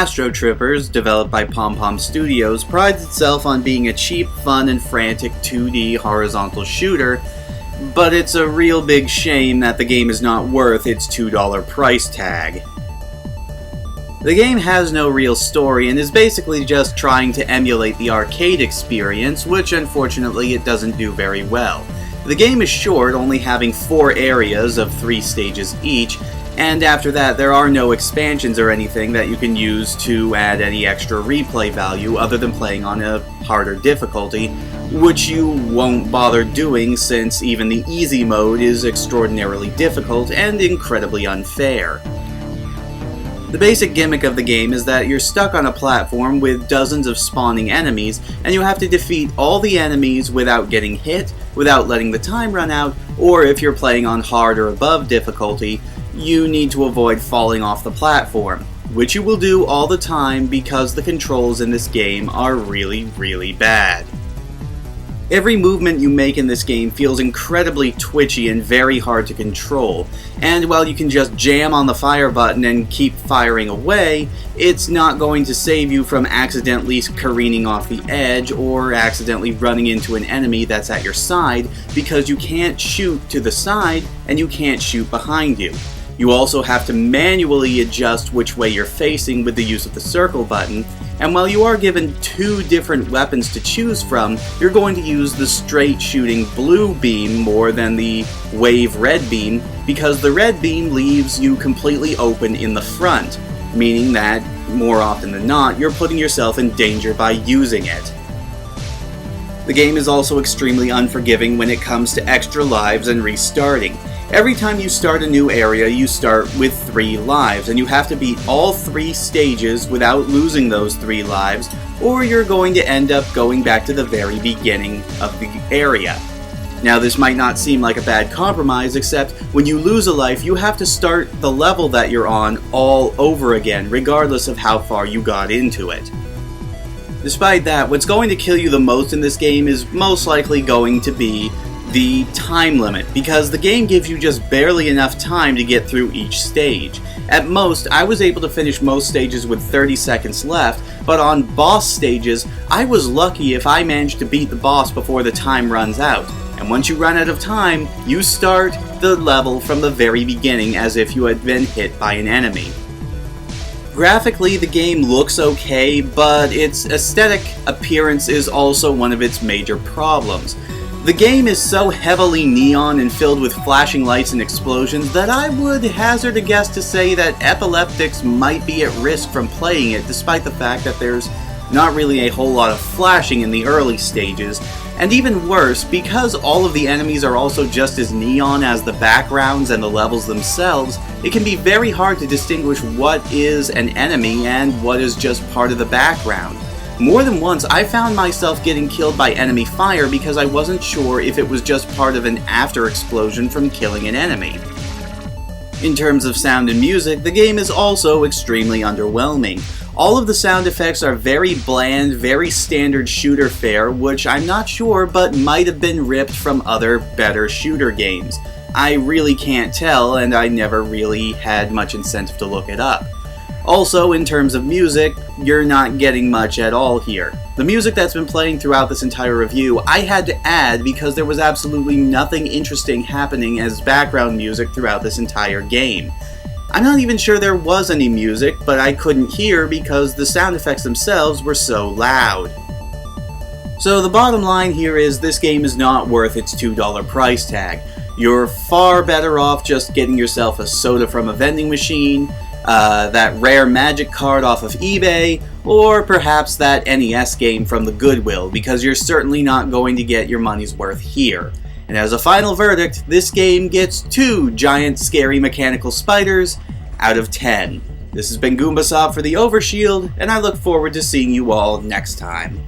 Astro, developed by Pom Pom Studios, prides itself on being a cheap, fun, and frantic 2D horizontal shooter, but it's a real big shame that the game is not worth its $2 price tag. The game has no real story and is basically just trying to emulate the arcade experience, which unfortunately it doesn't do very well. The game is short, only having 4 areas of 3 stages each, and after that there are no expansions or anything that you can use to add any extra replay value other than playing on a harder difficulty, which you won't bother doing since even the easy mode is extraordinarily difficult and incredibly unfair. The basic gimmick of the game is that you're stuck on a platform with dozens of spawning enemies, and you have to defeat all the enemies without getting hit, without letting the time run out, or if you're playing on hard or above difficulty, you need to avoid falling off the platform, which you will do all the time because the controls in this game are really bad. Every movement you make in this game feels incredibly twitchy and very hard to control, and while you can just jam on the fire button and keep firing away, it's not going to save you from accidentally careening off the edge or accidentally running into an enemy that's at your side because you can't shoot to the side and you can't shoot behind you. You also have to manually adjust which way you're facing with the use of the circle button, and while you are given 2 different weapons to choose from, you're going to use the straight shooting blue beam more than the wave red beam because the red beam leaves you completely open in the front, meaning that, more often than not, you're putting yourself in danger by using it. The game is also extremely unforgiving when it comes to extra lives and restarting. Every time you start a new area, you start with 3 lives, and you have to beat all 3 stages without losing those 3 lives, or you're going to end up going back to the very beginning of the area. Now, this might not seem like a bad compromise, except when you lose a life, you have to start the level that you're on all over again, regardless of how far you got into it. Despite that, what's going to kill you the most in this game is most likely going to be the time limit, because the game gives you just barely enough time to get through each stage. At most, I was able to finish most stages with 30 seconds left, but on boss stages, I was lucky if I managed to beat the boss before the time runs out. And once you run out of time, you start the level from the very beginning as if you had been hit by an enemy. Graphically, the game looks okay, but its aesthetic appearance is also one of its major problems. The game is so heavily neon and filled with flashing lights and explosions that I would hazard a guess to say that epileptics might be at risk from playing it, despite the fact that there's not really a whole lot of flashing in the early stages. And even worse, because all of the enemies are also just as neon as the backgrounds and the levels themselves, it can be very hard to distinguish what is an enemy and what is just part of the background. More than once, I found myself getting killed by enemy fire because I wasn't sure if it was just part of an after explosion from killing an enemy. In terms of sound and music, the game is also extremely underwhelming. All of the sound effects are very bland, very standard shooter fare, which I'm not sure but might have been ripped from other better shooter games. I really can't tell, and I never really had much incentive to look it up. Also, in terms of music, you're not getting much at all here. The music that's been playing throughout this entire review, I had to add because there was absolutely nothing interesting happening as background music throughout this entire game. I'm not even sure there was any music, but I couldn't hear because the sound effects themselves were so loud. So the bottom line here is this game is not worth its $2 price tag. You're far better off just getting yourself a soda from a vending machine, that rare magic card off of eBay, or perhaps that NES game from the Goodwill, because you're certainly not going to get your money's worth here. And as a final verdict, this game gets 2 giant scary mechanical spiders out of 10. This has been Goombasob for the Overshield, and I look forward to seeing you all next time.